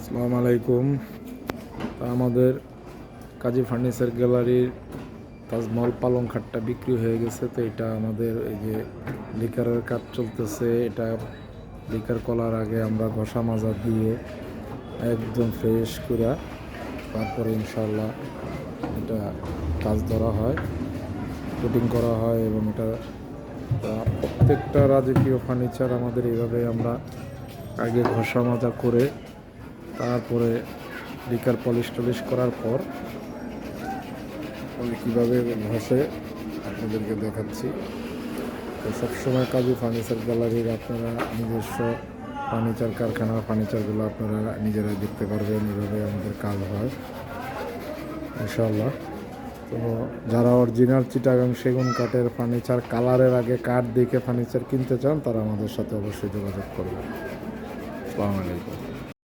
আসসালামু আলাইকুম। আমাদের কাজী ফার্নিচার গ্যালারির তাজমহল পালং খাটটা বিক্রি হয়ে গেছে। তো এটা আমাদের এই যে লিকারের কাজ চলতেছে। এটা লিকার করার আগে আমরা ঘষা মাজা দিয়ে একদম ফ্রেশ করে তারপরে ইনশাল্লাহ এটা কাজ ধরা হয়, কোটিং করা হয়। এবং এটা প্রত্যেকটা রাজকীয় ফার্নিচার আমাদের এইভাবে আমরা আগে ঘষা মাজা করে তারপরে লিকার পলিশ টলিশ করার পর আমি কীভাবে ঘষে আপনাদেরকে দেখাচ্ছি। তো সবসময় কাজী ফার্নিচার গ্যালারির আপনারা নিজস্ব ফার্নিচার কারখানার ফার্নিচারগুলো আপনারা নিজেরাই দেখতে পারবেন। এভাবে আমাদের কাজ হয় ইনশাআল্লাহ। তো যারা অরিজিনাল চিটাগাং সেগুন কাঠের ফার্নিচার কালারের আগে কাঠ দেখে ফার্নিচার কিনতে চান তারা আমাদের সাথে অবশ্যই যোগাযোগ করবেন। আসসালামু আলাইকুম।